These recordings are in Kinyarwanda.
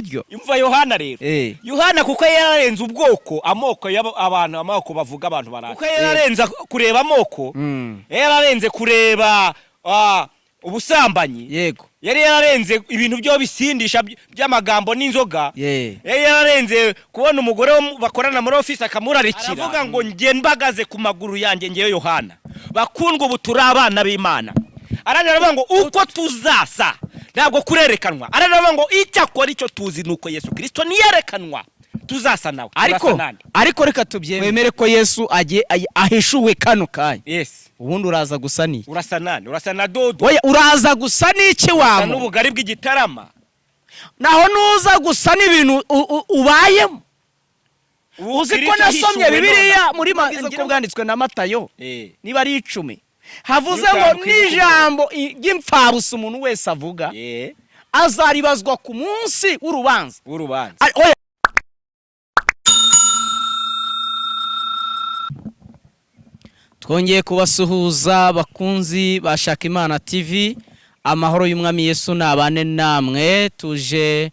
buryo. Imva Yohana rero. Yohana kuko yararenze ubwoko amoko y'abantu amoko bavuga abantu baraka. Kuko yararenze kureba amoko. Yararenze kureba ubusambanyi. Yego. Yari yararenze ibintu byo bisindisha by'amagambo n'inzoga. Yari yararenze kubona umugore bakorana muri office akamurarikira. Aravuga ngo nge mbagaze ku maguru yanjye ngeyo Yohana. Bakundwa ubu turi abana b'Imana. Aravuga ngo uko tuzasa ntabwo kurerekanwa. Aravuga ngo icyakora icyo tuzi nuko Yesu Kristo niyerekanwa tuzasa nawe. Ariko reka tubyemere ko Yesu ahishuwe kano kanya. Yes. Ubundi uraza gusa ni. Urasa nani? Urasa na dodo. Oya uraza gusa n'iki wamo? N'ubugari bw'igitarama. Naho nuza gusa n'ibintu ubayemo. Uzi ko nasomye Bibiliya muri ko bwanditswe na Matayo. Niba ari 10. Havuze ngo n'ijambo ry'imfabusa umuntu wese avuga. Azaribazwa ku munsi w'urubanza. Twongeye kubasuhuza bakunzi bashaka Imana TV. Amahoro y'umwami Yesu nabane namwe. Tuje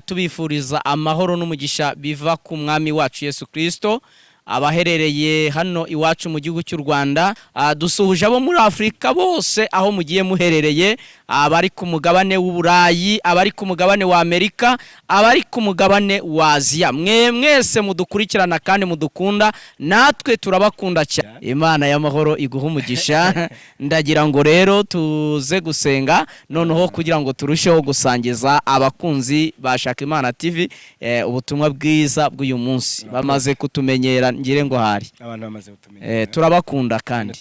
tubifuriza amahoro n'umugisha biva ku mwami wacu Yesu Kristo. Abaherereye hano iwacu mu gihugu cy'u Rwanda, dusuhuje abo muri Afrika bose aho mugiye muherereye, abari ku mugabane w'Uburayi, abari ku mugabane wa Amerika, abari ku mugabane wa Aziya. Mwese mudukurikirana kandi mudukunda, natwe turabakunda cyane. Imana y'amahoro iguha umugisha. Ndagira ngo rero tuze gusenga noneho kugira ngo turusheho gusangiza abakunzi bashaka Imana TV ubutumwa bwiza bw'uyu munsi. Bamaze kutumenyera ngire ngo hari abantu bamaze kutumenyera. Turabakunda kandi.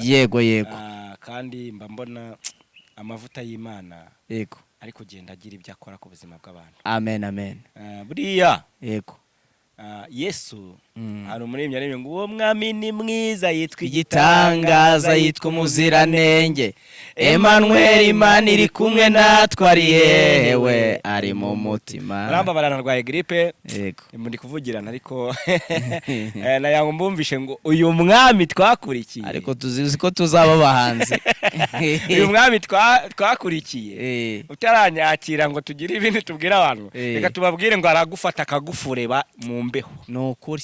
Yego. Kandi mba mbona amavuta y'Imana. Yego. Ari kugenda agira ibyo akora ku buzima bw'abantu. Amen. Buriya. Yego. Yesu hari umuremyi aremye ngo uwo mwami ni mwiza yitwa igitangaza yitwa umuziranenge. Emmanuel Imana iri kumwe natwe ari hewe ari mu mutima. Ramba baranarwaye gripe. Yego. Muri kuvugirana ariko nayango mbumvishe ngo uyu mwami twakurikiye. Ariko tuzizi ko tuzaba bahanze. Uyu mwami twakurikiye. Utaranyakira ngo tugire ibintu tubwira abantu. Reka tubabwire ngo aragufata akagufureba mu mbeho. Nukuri.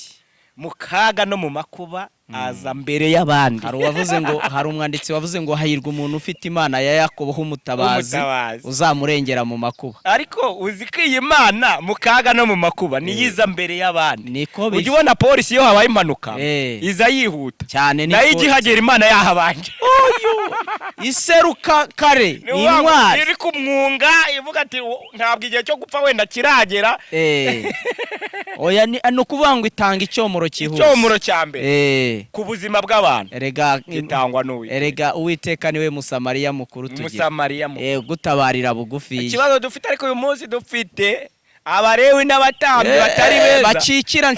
Mukaga no mu makuba aza mbere y'abandi. Hari wavuze ngo hari umwanditsi wavuze ngo hahirwa umuntu ufite Imana ya Yakobo h'umutabazi uzamurengera mu makuba. Ariko uziko iyi Imana mukaga no mu makuba niyiza mbere y'abandi. Niko ujye ubona polisi yo habaye impanuka iza yihuta cyane. Nayo igihagera Imana yahabanje. Iseruka kare intwari iri kumwunga ivuga ati ntabwo igihe cyo gupfa wenda kiragera. Oya no kuvuga ngo itanga icyomoro cyihuse. Icyomoro cya mbere ku buzima bw'abantu. Erega itangwa n'uwiteka. Erega Uwiteka niwe Musamariya mukuru tugira. Musamariya mukuru. Gutabarira bugufi. Ikibazo dufite ariko uyu munsi dufite Abarewi n'abatambyi batari beza. Bakikira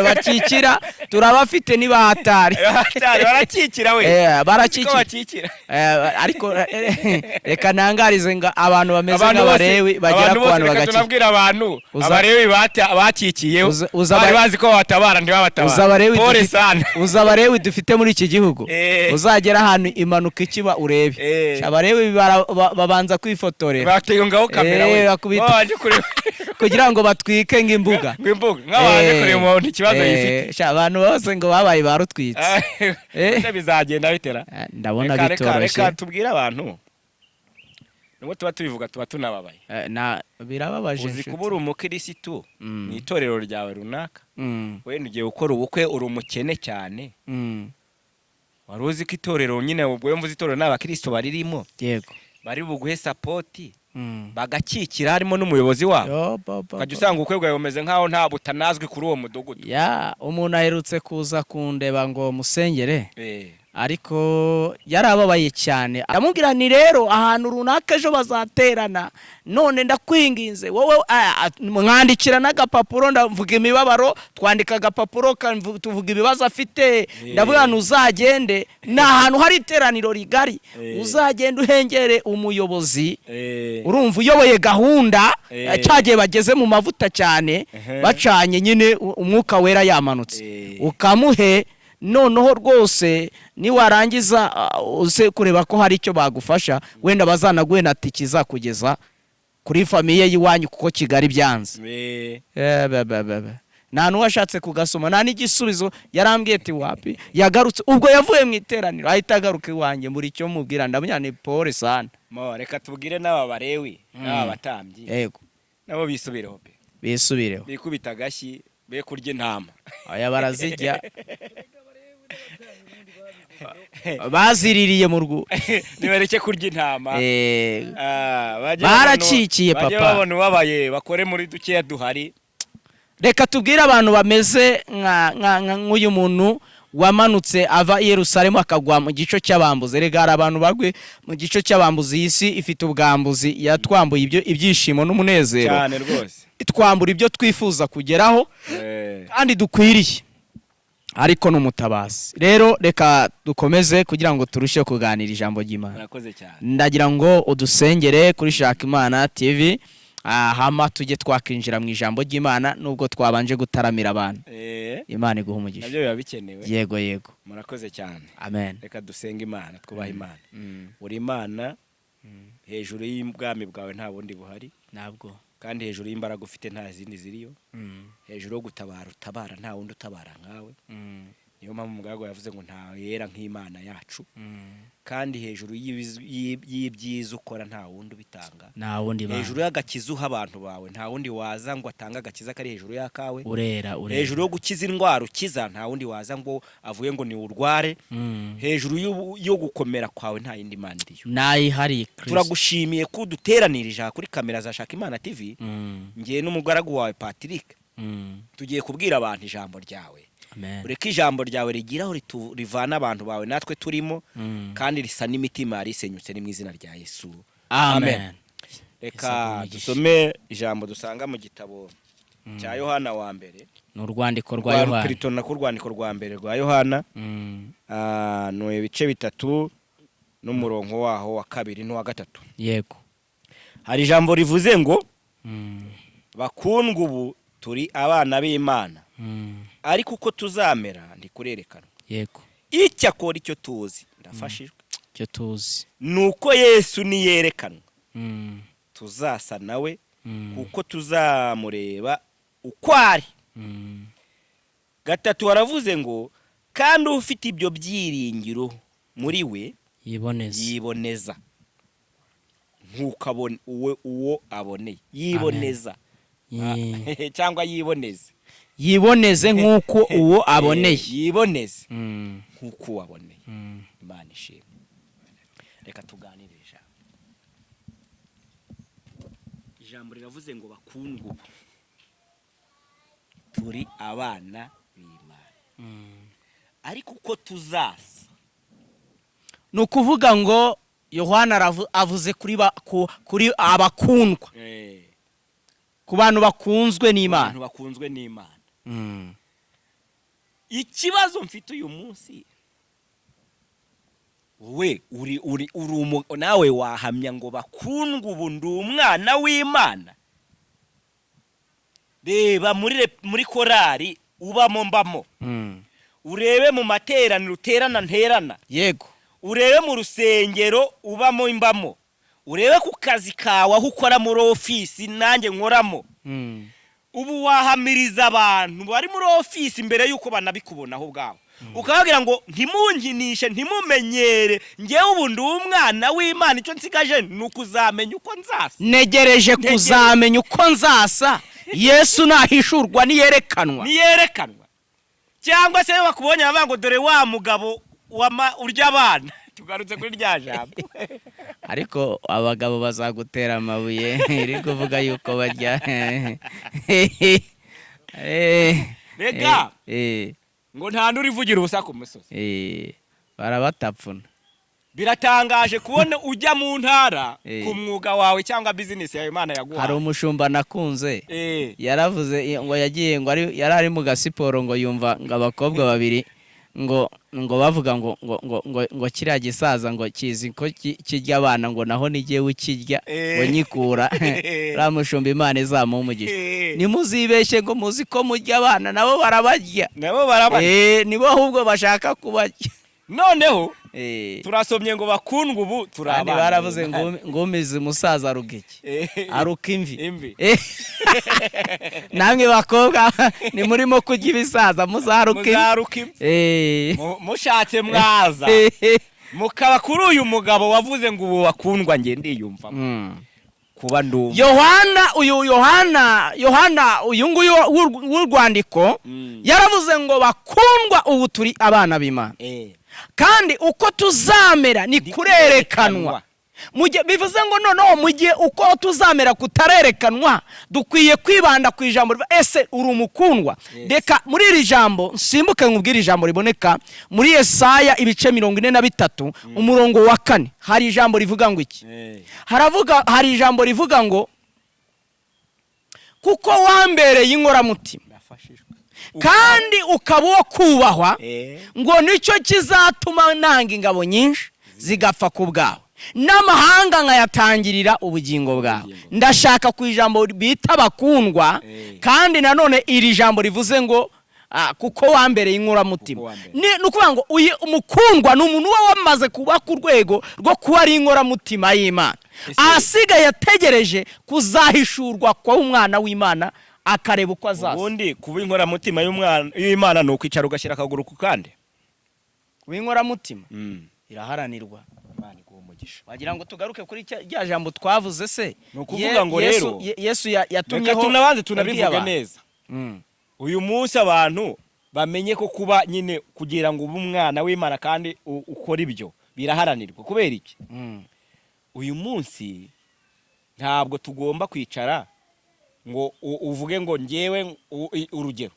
bakikira turabafite ni bahatari. Barakikira we. Barakikira. Ariko reka nangarize nga abantu bameze nk'Abarewi bagera ku bantu bagakira. Tunabwira abantu Abarewi bakikiyeho. Bari bazi ko batabara ndibabatabara. Pole sana. Uzabarewi dufite muri iki gihugu. Uzagera ahantu imanuka ikiba urebe. Abarewi babanza kwifotorera. Bateyongaho kamera we. Waje kureba kugira ngo batwike ng'imbuga. Nk'abantu kureba umuntu ikibazo yifite. Abantu bose ngo babaye barutwitse. Bizagenda bitera. Ndabona bitoroshye. Reka tubwire abantu. Nubwo tuba tubivuga tuba tunababaye. Birababaje. Uzi kubura umukirisitu mu itorero ryawe runaka. Wenda ugiye gukora ubukwe uri umukene cyane. Wari uzi ko itorero nyine ubwo mvuze itorero n'abakristo baririmo. Yego. Bari buguhe support. Bagakikira harimo n'umuyobozi wabo. Kajya usanga ukwe bwawe umeze nkaho nta butanazwi kuri uwo mudugudu. Umuntu aherutse kuza kundeba ngo musengere. Ariko yarababaye cyane. Amubwira ni rero ahantu runaka ejo bazaterana. None ndakwinginze wowe mwandikira n'agapapuro ndavuga imibabaro, twandika agapapuro tuvuga ibibazo afite. Ndavuga ntuzagende n'ahantu hari iteraniro rigari. Uzagenda uhengere umuyobozi. Urumva uyoboye gahunda cyagiye bageze mu mavuta cyane bacanye nyine umwuka wera yamanutse. Ukamuhe noneho rwose ni warangiza uze kureba ko hari icyo bagufasha, wenda bazanaguhe na tiki zakugeza kuri famiye y'iwanyu kuko Kigali byanze. Nta n'uwashatse kugasoma, nta n'igisubizo, yarambwiye ati wapi, yagarutse ubwo yavuye mu iteraniro ahita agaruka iwanjye muri cyo mubwira ndamunyane pole sana. Reka tubwire n'aba barewi n'aba batambyi, yego nabo bisubireho pe, bisubireho bikubita agashyi be kurya intama, aya barazijya baziririye mu rwego nibareke kurya intama, baracikiye papa, bajye babona ubabaye bakore muri dukeya duhari. Reka tubwire abantu bameze nk'uyu muntu wamanutse ava i Yerusalemu akagwa mu gico cy'abambuzi. Rega hari abantu bagwe mu gico cy'abambuzi, iyi si ifite ubwambuzi, yatwambuye ibyishimo n'umunezero cyane rwose, itwambura ibyo twifuza kugeraho kandi dukwiriye, ariko n'umutabazi. Rero reka dukomeze kugira ngo turusheho kuganira ijambo ry'Imana. Murakoze cyane. Ndagira ngo udusengere kuri Shaka Imana TV, hama tujye twakinjira mu ijambo ry'Imana nubwo twabanje gutaramira abantu. Imana iguha umugisha. Nabyo biba bikenewe. Yego yego. Murakoze cyane. Amen. Reka dusenge Imana, twubaha Imana. Uri Imana, hejuru y'ubwami bwawe nta bundi buhari. Ntabwo. Kandi hejuru y'imbaraga ufite nta zindi ziriyo. Hejuru yo gutabara utabara nta wundi utabara nkawe. Niyo mpamvu umugaragu yavuze ngo nta yera nk'Imana yacu. Kandi hejuru y'ibyiza ukora nta wundi ubitanga, nta wundi ba, hejuru y'agakiza uha abantu bawe nta wundi waza ngo atanga agakiza kari hejuru y'akawe, urera hejuru yo gukiza indwara ukiza nta wundi waza ngo avuye ngo ni urware, hejuru yo gukomera kwawe nta yindi Mana iriyo, nayihari. Turagushimiye ko duteranirije kuri kamera za Shaka Imana TV, ngiye n'umugaragu wawe Patrick, tugiye kubwira abantu ijambo ryawe. Ureke ijambo ryawe rigiraho rivana abantu bawe natwe turimo, kandi risa n'imitima risenyutse ni mu izina rya Yesu. Amen. Reka dusome ijambo dusanga mu gitabo cya Yohana wa mbere, n'urwandiko rwa Yohana, Kristo ku rwandiko rwa mbere rwa Yohana, no ibice 3 n'umurongo waho wa 2 n'uwa 3. Yego. Hari ijambo rivuze ngo bakundwa ubu turi abana b'Imana, ariko uko tuzamera ndikurerekanwa. Yego. Icyakora icyo tuzi, ndafashijwe, icyo tuzi nuko Yesu niyerekanwa, tuzasa nawe kuko tuzamureba uko ari. 3 waravuze ngo kandi ufite ibyo byiringiro muri we yiboneza nk'ukabone uwo aboneye, yiboneza cyangwa yiboneze nk'uko uwo aboneye, yiboneze nk'uko waboneye. Imana ishimwe. Reka tuganire ijambo riravuze ngo bakundwa turi abana b'Imana, ariko uko tuzasa, ni ukuvuga ngo Yohana avuze kuri abakundwa, ku bantu bakunzwe n'Imana. Ikibazo mfite uyu munsi, we uri nawe wahamya ngo bakundwa ubu ndi umwana w'Imana? Reba muri korari ubamo mbamo, urebe mu materaniro uterana nterana, yego, urebe mu rusengero ubamo imbamo, urebe ku kazi kawe aho ukora muri ofisi nanjye nkoramo. Ubu wahamiriza abantu bari muri ofisi mbere yuko banabikubonaho ubwawe, ukababwira ngo ntimunkinishe ntimumenyere, ngewe ubu ndi umwana w'Imana, icyo nsigaje ni ukuzamenya uko nzasa. Negereje kuzamenya uko nzasa. Yesu nahishurwa niyerekanwa. Cyangwa se bakubonye bavuga ngo dore wa mugabo urya abana. Tugarutse kuri rya jambo. Ariko abagabo bazagutera amabuye iri kuvuga yuko barya. Rega ngo nta nurivugira ubusa ku musozi. Barabatapfuna. Biratangaje kubona ujya mu ntara ku mwuga wawe cyangwa business yawe Imana yaguha. Hari umushumba nakunze yaravuze ngo yagiye ngo yari ari mu gasiporo ngo yumva ngo abakobwa babiri ngo bavuga ngo kiriya gisaza ngo kizi ko kirya abana ngo naho nigiye ukirya ngo nyikura. Ramushumba Imana izamuha umugisha. Nimuzibeshye ngo muzi ko murya abana nabo barabarya. Nibo ahubwo bashaka kubarya. noneho turasomye ngo bakundwa ubu turabana. Kandi baravuze ngo umize umusaza arugeke aruka imvi. Namwe bakobwa ni murimo kurya ibisaza muzaruka imvi. Mushatse mwaza mukaba kuri uyu mugabo wavuze ngo ubu bakundwa nge ndiyumva kuba ndumva. Yohana uyu nguyu w'urwandiko yaravuze ngo bakundwa ubu turi abana b'Imana. Kandi uko tuzamera ni kurerekanwa. Bivuze ngo noneho mu gihe uko tuzamera kutarerekanwa dukwiye kwibanda ku ijambo ese uri umukundwa. Reka muri iri jambo nsimbuke nkubwira ijambo riboneka muri Yesaya ibice 43 umurongo wa 4. Hari ijambo rivuga ngo iki? Hari ijambo rivuga ngo kuko wambereye inkoramutima kandi ukaba uwo kubahwa ngo nicyo kizatuma nanga ingabo nyinshi zigapfa ku bwawe n'amahanga nkayatangirira ubugingo bwawe. Ndashaka ku ijambo bita bakundwa kandi nanone iri jambo rivuze ngo kuko wambereye inkoramutima. Ni ukuvuga ngo umukundwa ni umuntu wamaze kuba ku rwego rwo kuba ari inkoramutima y'Imana, asigaye yategereje kuzahishurwa kwa umwana w'Imana akareba uko azaza. Ubundi kuba inkoramutima y'Imana ni ukwicara ugashyira akaguru ku kandi. Kuba inkoramutima iraharanirwa. Wagira ngo tugaruke kuri rya jambo twavuze se. Ni ukuvuga ngo rero Yesu yatumyeho. Tunabanze tunabivuga neza. Uyu munsi abantu bamenye ko kuba nyine kugira ngo ube umwana w'Imana kandi ukora ibyo biraharanirwa. Kubera iki? Uyu munsi ntabwo tugomba kwicara ngo uvuge ngo ngewe urugero.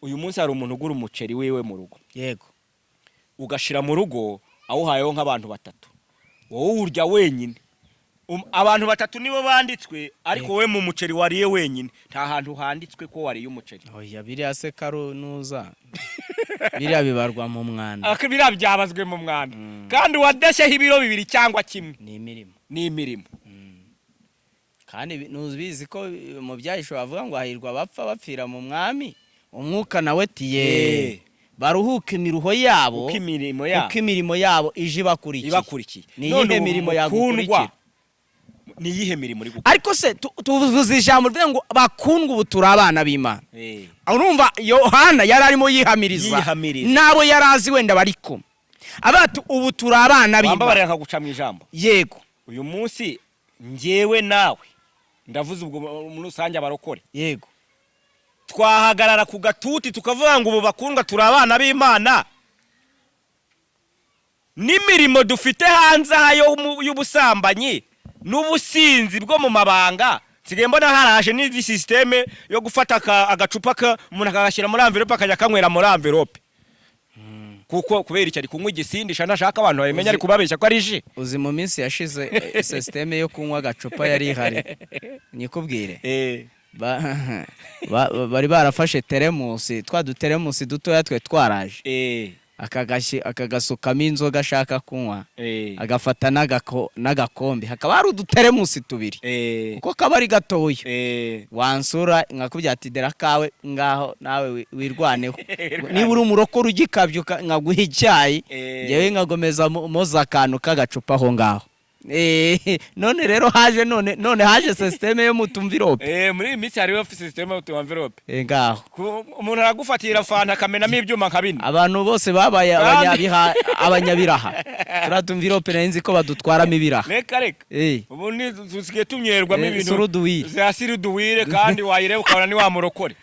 Uyu munsi hari umuntu ugura umuceri wewe mu rugo. Yego. Ugashira mu rugo awuhayeho nk'abantu 3. Wowe urya wenyine. Abantu 3 nibo banditswe ariko we mu muceri wariye wenyine. Nta hantu handitswe ko wariye umuceri. Oya biriya se karunuza. Biriya bibarwa mu mwanda. Biriya byabazwe mu mwanda. Kandi wadesheho ibiro 2 cyangwa kimwe. Ni imirimo. Kandi nubizi ko mu byahisho bavuga ngo hahirwa bapfa bapfira mu mwami. Umwuka nawe tiye. Baruhuka imiruho yabo uko imirimo yabo ije ibakurikiye. Ni iyihe mirimo yagukurikira? Ni iyihe mirimo uri gukora? Ariko se tuvuze ijambo rivuga ngo bakundwa ubu turi abana b'Imana. Urumva Yohana yari arimo yihamiriza nabo yarazi wenda bariko abatu ubu turi abana b'Imana. Bambabarira nkaguca mu ijambo. Yego. Uyu munsi ngewe nawe ndavuze ubwo mu rusange abarokore. Yego. Twahagarara ku gatuti tukavuga ngo ubu bakundwa turi abana b'Imana. N'imirimo dufite hanze hayo y'ubusambanyi n'ubusinzi bwo mu mabanga nsigaye mbona haraje n'izi systeme yo gufata agacupa umuntu akagashyira muri envelope akajya kanywera muri envelope. Kuko kubera iki ari kunywa igisindisha ntashaka abantu babimenya ari kubabeshya ko ari ji. Uzi mu minsi yashize systeme yo kunywa agacupa yari ihari. Nikubwire. Bari barafashe teremusi duteremusi dutoya twe twaraje. Akagasukamo inzoga ashaka kunywa. Agafata n'agakombe. Hakaba hari uduteremusi 2. Uko kaba ari gatoya. Wansura nkakubya ati dera kawe ngaho nawe wirwaneho. Niba uri umurokore ugikabyuka nkaguha icyayi. Yewe nkagomeza moza akantu kagacupa aho ngaho. None rero haje none haje systeme yo mutumvirope. Muri iminsi hari systeme yo mutumvirope. Ngaho umuntu aragufatira fanta kamenamo ibyuma nkabine. Abantu bose babaye abanyabiraha. Turatumvirope nenzi ko badutwaramo ibiraha. Reka. Ubu ni tusigaye tumyerwamo ibintu. Za siruduwire kandi wayireba ukabona ni wa murokore.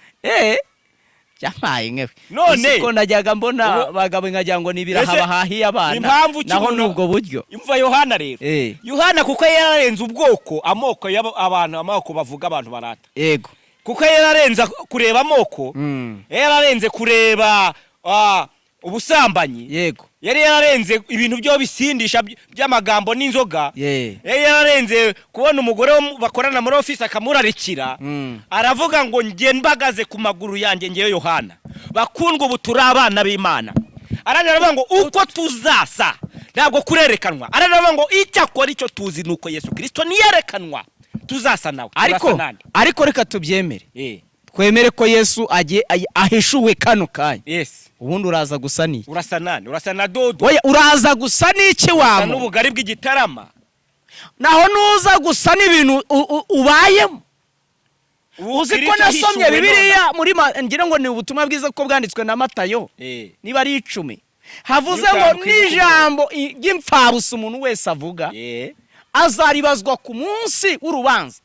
Cyamaye ngewe. None ko najyaga mbona bagabo nkajya ngo nibiraha bahahiye abana. Naho nubwo buryo. Imva Yohana rero. Yohana kuko yararenze ubwoko amoko y'abantu amoko bavuga abantu barata. Yego. Kuko yararenze kureba amoko. Yararenze kureba ubusambanyi. Yego. Yari yararenze ibintu byo bisindisha by'amagambo n'inzoga. Yari yararenze kubona umugore bakorana muri office akamurarikira. Aravuga ngo nge mbagaze ku maguru yanjye ngeyo Yohana. Bakundwa ubu turi abana b'Imana. Aravuga ngo uko tuzasa ntabwo kurerekanwa. Aravuga ngo icyakora icyo tuzi nuko Yesu Kristo niyerekanwa tuzasa nawe. Ariko reka tubyemere. twemere ko Yesu ahishuwe kano kanya. Yes. Ubundi uraza gusa niki? Urasa nani? Urasa na dodo. Oya, uraza gusa niki wamo? N'ubugari bw'igitarama. Naho nuza gusa n'ibintu ubayemo. Uzi ko nasomye Bibiliya muri ngira ngo ni ubutumwa bwiza ko bwanditswe na Matayo. Niba ari 10. Havuze ngo n'ijambo ry'imfabusa umuntu wese avuga. Azaribazwa ku munsi w'urubanza.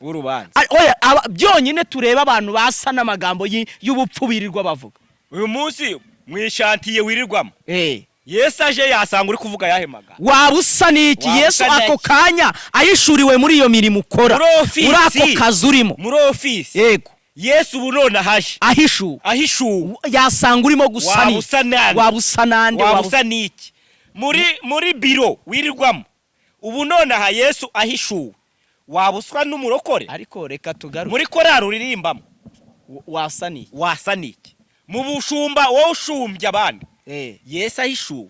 Oya, byonyine tureba abantu basa n'amagambo y'ubupfubirirwa bavuga. Uyu munsi mwishantiye wirirwamo. Yesu aje yasanga uri kuvuga yahemaga. Wabusa niki? Yesu ako kanya ayishuriwe muri iyo mirimo ukora. Muri ako kazi urimo. Muri office. Yego. Yesu bunona haje. Ahishu. Yasanga urimo gusa niki? Wabusa nande? Wabusa niki? Muri biro wirirwamo. Ubu none aha Yesu ahishuwe. Wabuswa n'umurokore. Ariko reka tugaruke. Muri korari uririmbamo. Wasa niki? Wasa niki? Mu bushumba wowe ushumbye abandi. Yesu ahishuwe.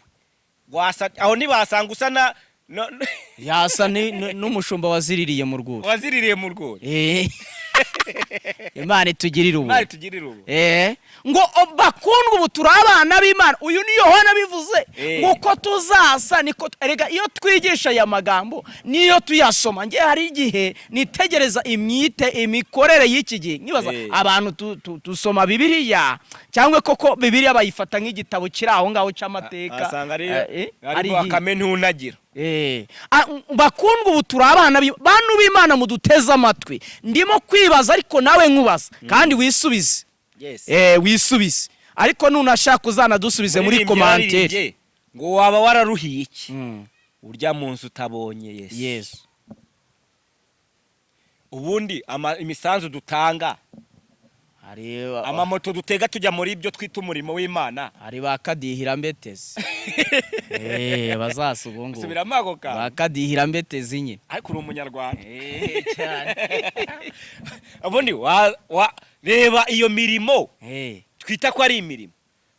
Wasa aho nibasanga usana yasa n'umushumba waziririye mu rwuri. Waziririye mu rwuri. Imana itugirira ubu. Imana itugirira ubu. Ngo bakundwa ubu turabana b'Imana. Uyu ni Yohana bivuze ngo ko tuzasa niko erega iyo twigisha aya magambo niyo tuyasoma. Nge hari igihe nitegereza imikorere y'iki gihe. Nibaza abantu tusoma Bibiliya cyangwa koko Bibiliya bayifata nk'igitabo kiri aho ngaho cy'amateka. Asanga ari bakame ntunagira. Bakundwa ubu turabana bantu b'Imana muduteza amatwi. Ndimo kwibaza ariko nawe nkubaza kandi wisubize. Wisubize. Ariko nunashaka uzana dusubize muri commentaire. Ngo waba wararuhiye iki? Urya munsi utabonye Yesu. Ubundi imisanzu dutanga. Amamoto dutega tujya muri ibyo twita umurimo w'Imana. Ari bakadihira mbetezi. Bazasubungu. Subiramo ako ka. Bakadihira mbetezi nyine. Ariko uri umunyarwanda. Cyane. Ubundi reba iyo mirimo. Twita ko ari imirimo.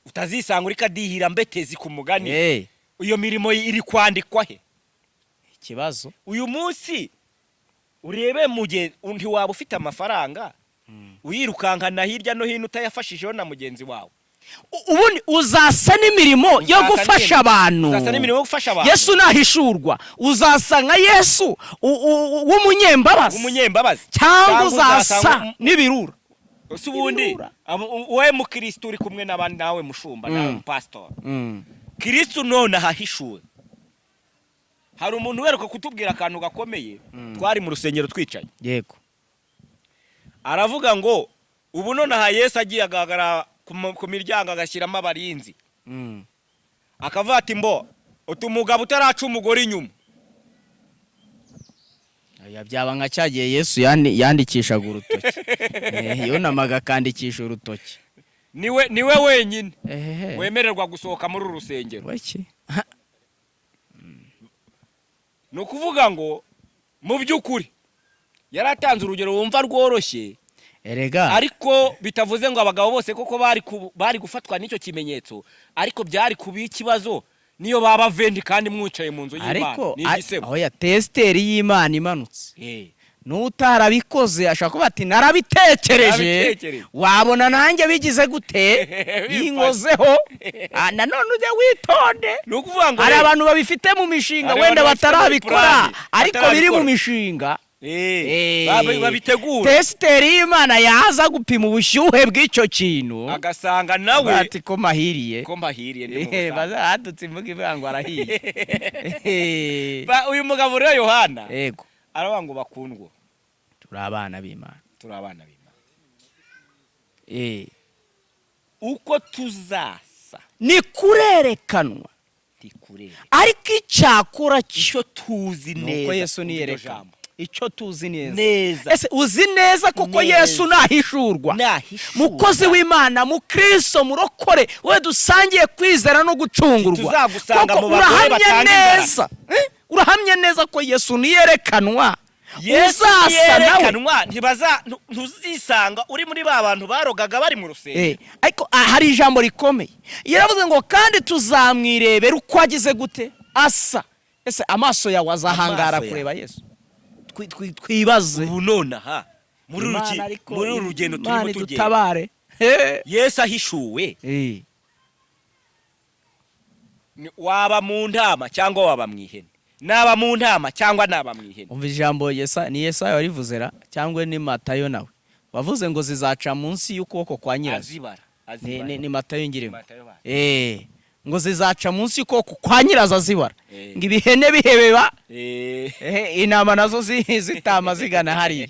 Utazisanga uri kadihira mbetezi ku mugani. Iyo mirimo iri kwandikwa he? Ikibazo. Uyu munsi urebe mugihe undi waba ufite amafaranga. Wirukankana hirya no hino utayafashijeho na mugenzi wawe. Ubundi uzasa n'imirimo yo gufasha abantu. Uzasa n'imirimo yo gufasha abantu. Yesu nahishurwa. Uzasa nka Yesu w'umunyembabazi. Cyangwa uzasa n'ibirura. Ubundi wowe mukristo uri kumwe n'abandi nawe mushumba nawe pastor. Kristo none ahishuwe. Hari umuntu weruka kutubwira akantu gakomeye. Twari mu rusengero twicaye. Yego. Aravuga ngo ubu none aha Yesu agiye agagara ku miryango agashyiramo abarinzi. Akavuga ati mbo utumugabo utaraca umugore inyuma. Byaba nka cyagiye Yesu yandikishaga urutoki. Yonamaga akandikisha urutoki. Niwe wenyine wemererwa gusohoka muri urusengero. Nukuvuga ngo mu by'ukuri yaratanze urugero wumva rworoshye. Erega ariko bitavuze ngo abagabo bose koko bari gufatwa n'icyo kimenyetso, ariko byari kuba ikibazo niyo baba vendi kandi mwicaye mu nzu y'Imana. Ariko aho ya testeri y'Imana imanutse. N'utarabikoze ashaka kuba ati narabitekereje. Wabona nanjye bigize gute? Yingozeho. Nanone ujye witonde. Nukuvuga ngo hari abantu babifite mu mishinga wenda batarabikora ariko biri mu mishinga. Babitegura. Testeri y'Imana yaza gupima ubushyuhe bw'icyo kintu. Agasanga nawe ati ko mahiriye. Bazadutse imvuga ivuga ngo arahiye. Uyu mugabo rero Yohana. Yego. Aravuga ngo bakundwa. Turi abana b'Imana. Turi abana b'Imana. Uko tuzasa ni kurerekanwa. Ariko icyakora cyo tuzi neza. Nuko Yesu niyerekana. Icyo tuzi neza. Ese uzi neza kuko Yesu nahishurwa. Mukozi w'Imana, mu Kristo murokore, we dusangiye kwizera no gucungurwa. Tuzagusanga mu bagore batanga. Urahamye neza ko Yesu niyerekanwa. Yesu niyerekanwa ntuzisanga uri muri ba bantu barogaga bari mu rusengero. Ariko hari ijambo rikomeye. Yaravuze ngo kandi tuzamwirebera uko agize gute asa. Ese amaso yawe azahangara kureba Yesu? Twibaze. Ubu none aha muri uru rugendo turimo tugenda dutabare Yesu ahishuwe waba mu ntama cyangwa waba mu ihene, naba mu ntama cyangwa naba mu ihene. Umva ijambo ni Yesaya warivuzera cyangwa ni Matayo nawe wavuze ngo zizaca munsi y'ukuboko kwa nyirazo. Ni Matayo ngirimo ngo zizaca munsi y'ukuboko kwa nyirazo azibara, ngo ibihene bihebeba intama nazo zitama zigana hariya.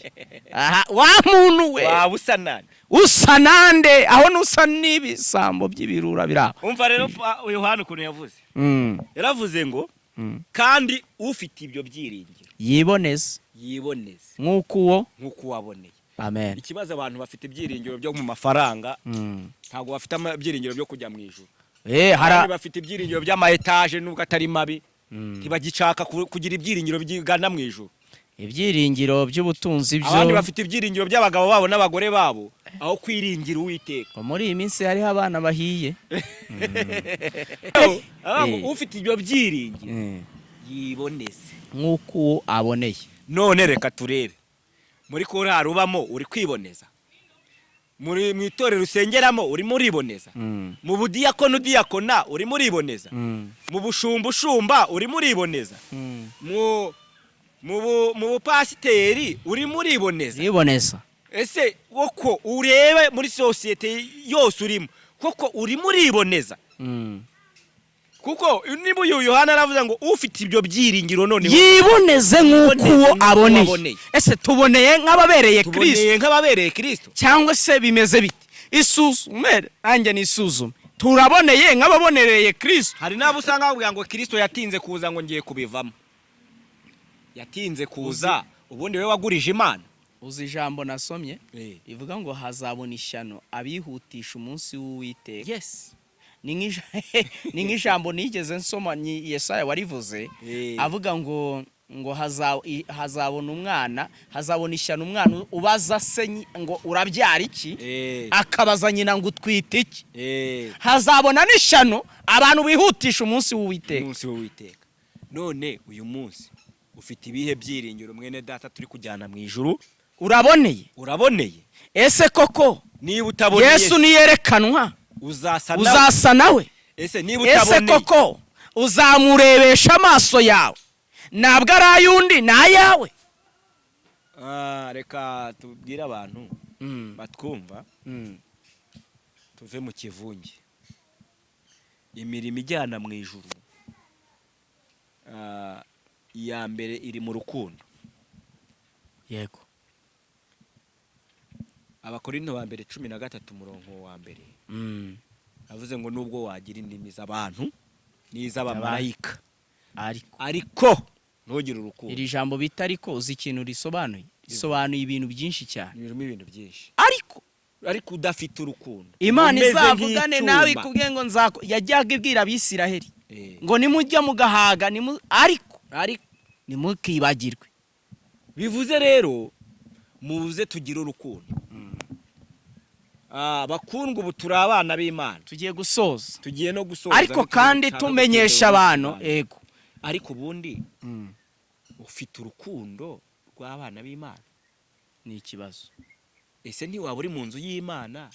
Wa muntu we waba usa nande? Usa nande? Aho nusa n'ibisambo by'ibirura biraho. Umva rero Yohana ukuntu yavuze, yaravuze ngo kandi ufite ibyo byiringiro yiboneze nk'uko waboneye. Amen. Ikibazo abantu bafite ibyiringiro byo mu mafaranga, ntago bafite ibyiringiro byo kujya mu ijuru. Bafite ibyiringiro by'ama etage nubwo atari mabi, ntibagicaka kugira ibyiringiro byigana mu ijuru. Ibyiringiro by'ubutunzi byo abandi bafite ibyiringiro by'abagabo babo n'abagore babo, aho kwiringira Uwiteka. Muri iyi minsi hariho abana bahiye. Ufite ibyo byiringiro yiboneze nk'uko aboneye. None reka turebe, muri korari ubamo uri kwiboneza, mu itorero usengeramo urimo uriboneza, mu budiyakona udiyakona urimo uriboneza, mu bushumba urimo uriboneza, mu bupasiteri urimo uriboneza. Ese koko urebe muri sosiyete yose urimo, koko urimo uriboneza? Kuko niba uyu Yohana aravuze ngo ufite ibyo byiringiro none yiboneze nk'uko aboneye. Ese tuboneye nk'ababereye Kristo cyangwa se bimeze bite? Isuzume nanjye nisuzume, turaboneye nk'ababonereye Kristo? Hari nabo usanga bavuga ngo Kristo yatinze kuza ngo ngiye kubivamo. Yatinze kuza ubundi we wagurije Imana. Uzi ijambo nasomye ivuga ngo hazabona ishyano abihutisha umunsi w'Uwiteka. Yes. Ni nk'ijambo nigeze nsoma ni Yesaya warivuze, avuga ngo hazabona umwana, hazabona ishyano umwana ubaza se ngo urabyara iki, akabaza nyina ngo utwite iki. Hazabona n'ishyano abantu bihutisha umunsi w'Uwiteka. None uyu munsi ufite ibihe byiringiro mwene data turi kujyana mu ijuru? Uraboneye? Ese koko niba utaboneye Yesu niyerekanwa uzasa nawe? Ese koko uzamurebesha amaso yawe ntabwo ari ayundi ni ayawe? Reka tubwire abantu batwumva tuve mu kivunge. Imirimo ijyana mu ijuru iya mbere iri mu rukundo. Yego. Abakorinto ba mbere 13 umurongo wa mbere avuze ngo nubwo wagira indimi z'abantu n'iz'abamarayika ariko ntugire urukundo. Iri jambo bita ariko uzi ikintu risobanuye? Risobanuye ibintu byinshi cyane. Ibintu byinshi. Ariko udafite urukundo Imana izavugane nawe ikubwiye ngo yajyaga ibwira Abisiraheli ngo nimujya mugahaga ariko nimukibagirwe. Bivuze rero muze tugire urukundo. Bakundwa ubu turi abana b'Imana, tugiye no gusoza, ariko kandi tumenyesha abantu ego. Ariko ubundi ufite urukundo rw'abana b'Imana ni ikibazo. Ese ntiwaba uri mu nzu y'Imana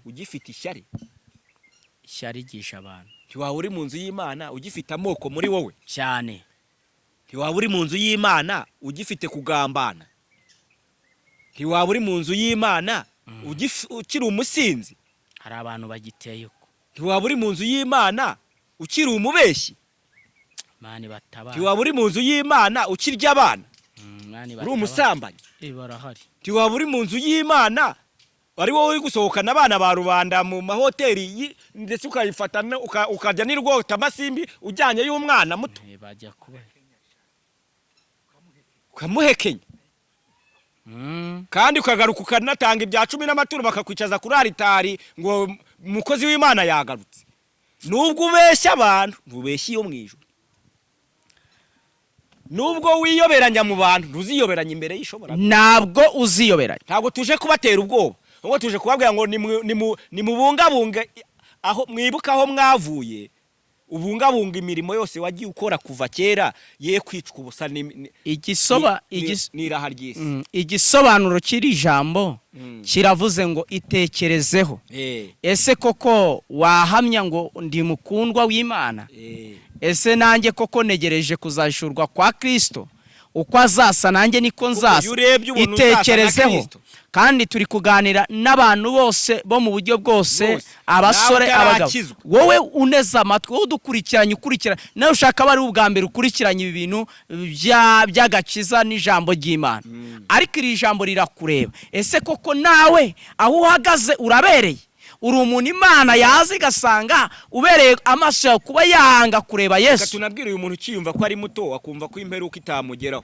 ugifite ishyari gisha abantu? Ntiwaba uri mu nzu y'Imana ugifite amoko muri wowe cyane? Ntiwaba uri mu nzu y'Imana ugifite kugambana? Ntiwaba uri mu nzu y'Imana ukiri umusinzi? Hari abantu bagiteye uko. Ntiwaba uri mu nzu y'Imana ukiri umubeshyi? Mani batabara. Ntiwaba uri mu nzu y'Imana ukirya abana? Uri umusambanyi? Barahari. Ntiwaba uri mu nzu y'Imana ari wowe uri gusohokana abana ba rubanda mu mahoteli ndetse ukayifatana ukajya n'irwota amasimbi ujyanye y'umwana muto? Bajya kuba ukamuhekenya kandi ukagaruka ukanatanga ibya 10 n'amaturo bakakwicaza kuri aritari ngo umukozi w'Imana yagarutse. Nubwo ubeshya abantu ntubeshye iyo mu ijuru. Nubwo wiyoberanya mu bantu ntuziyoberanya imbere y'ishobora. Ntabwo uziyoberanya. Ntabwo tuje kubatera ubwoba, ngo tuje kubabwira ngo ni mubungabunga aho mwibuka aho mwavuye ubungabunga imirimo yose wagiye ukora kuva kera ye kwicwa ubusa n'iraha ry'isi. Igisobanuro cy'iri jambo kiravuze ngo itekerezeho. Ese koko wahamya ngo ndi mukundwa w'Imana? Ese nanjye koko negereje kuzashurwa kwa Kristo? Uko azasa nanjye niko nzasa. Itekerezeho. Kandi turi kuganira n'abantu bose bo mu buryo bwose, abasore, abagabo. Wowe uneza amatwi, wowe ukurikiranye nawe ushaka bari ubwa mbere ukurikiranye ibi bintu by'agakiza n'ijambo ry'Imana. Ariko iri jambo rirakureba. Ese koko nawe aho uhagaze urabereye? Uri umuntu Imana yazi gasanga ubereye amaso yawe kuba yanga kureba Yesu? Tunabwira uyu muntu ukiyumva ko ari muto akumva ko imperuka itamugeraho,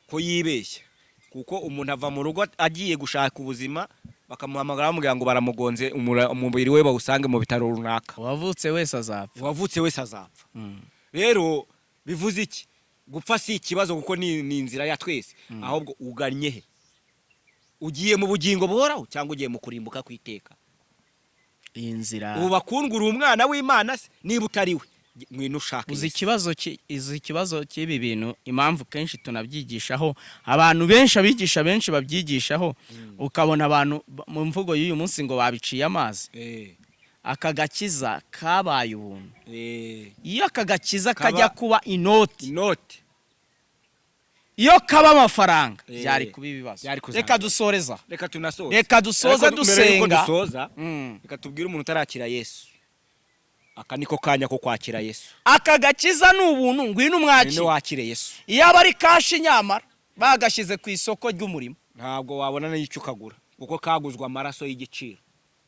ko yibeshya. Kuko umuntu ava mu rugo agiye gushaka ubuzima, bakamuhamagara bamubwira ngo baramugonze, umubiri we bawusange mu bitaro runaka. Wavutse wese azapfa. Rero bivuze iki? Gupfa si ikibazo kuko ni inzira ya twese. Ahubwo ugannye he? Ugiye mu bugingo buhoraho cyangwa ugiye mu kurimbuka kwiteka? Iyi nzira ubu bakundwa uri umwana w'Imana se niba utari we mwino ushaka. Uzi ikibazo cy'ibi bintu, impamvu kenshi tunabyigishaho abantu benshi, abigisha benshi babyigishaho, ukabona abantu mu mvugo y'uyu munsi ngo babiciye amazi. Aka gakiza kabaye ubuntu. Iyo aka gakiza kajya kuba inoti, iyo kaba amafaranga byari kuba ibibazo. Reka dusoreza, reka dusoza dusenga. Reka tubwire umuntu utarakira Yesu, aka niko kanya ko kwakira Yesu. Aka gakiza ni ubuntu, ngwino wakire Yesu. Iyo abari kashi nyamara bagashize ku isoko ry'umurimo, ntabwo wabona n'icyo ukagura kuko kaguzwa amaraso y'igiciro.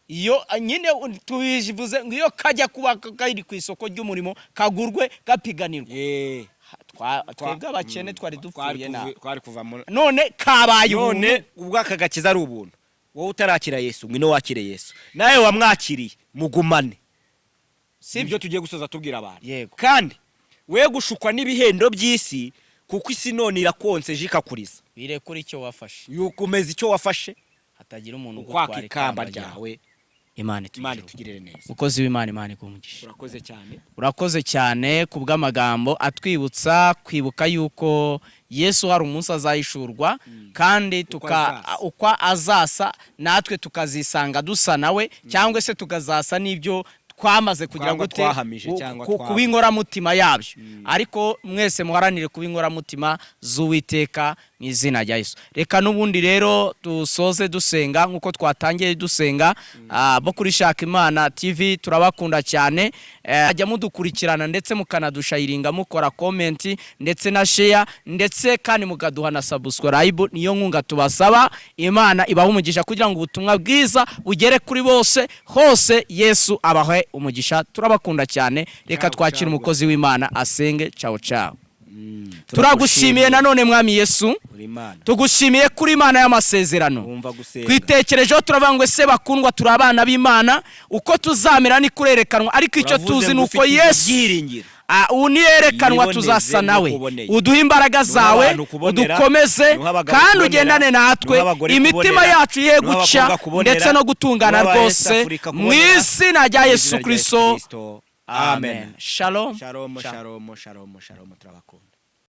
Iyo nyine tubivuze ngo iyo kajya kuba kari ku isoko ry'umurimo kagurwe gapiganirwa. Twebwe abakene twari dupfuye na twari kuva none kabaye ubuntu. None ubwo aka gakiza ari ubuntu, wowe utarakira Yesu ngwino wakire Yesu. Nawe wamwakiriye mugumane. Sibyo tugiye gusoza tubwira abantu. Kandi we gushukwa n'ibihendo by'isi, kuko isi none irakonse jikakuriza. Bire kuri icyo wafashe, yukomeza icyo wafashe, hatagira umuntu ugutwara ikamba ryawe. Imana tugirire neza. Ukozi w'Imana, Imana igumugisha. Urakoze cyane kubw'amagambo atwibutsa kwibuka yuko Yesu hari umunsi azayishurwa, kandi uko azasa natwe tukazisanga dusa nawe, cyangwa se tukazasa n'ibyo twamaze kugira ngo kuba inkoramutima yabyo. Ariko mwese muharanire kuba inkoramutima z'Uwiteka mu izina rya Yesu. Reka n'ubundi rero dusoze dusenga nk'uko twatangiye dusenga. Bo kuri Shaka Imana TV turabakunda cyane. Ajya mudukurikirana ndetse mukanadushayiringa, mukora comment ndetse na share, ndetse kandi mukaduha na subscribe. Niyo nkunga tubasaba. Imana ibaha umugisha kugira ngo ubutumwa bwiza bugere kuri bose hose. Yesu abahe umugisha. Turabakunda cyane. Reka twakire umukozi w'Imana asenge. Ciao ciao. Turagushimiye nanone Mwami Yesu, tugushimiye kuri Imana y'amasezerano. Twitekerejeho turavuga ngo ese bakundwa turi abana b'Imana, uko tuzamera ni kurerekanwa, ariko icyo tuzi nuko Yesu uniyerekanwa tuzasa nawe. Uduhe imbaraga zawe, udukomeze kandi ugendane natwe, imitima yacu ye guca ndetse no gutungana rwose, mu izina rya Yesu Kristo. Amen. Shalom. Shalom. Turabakunda.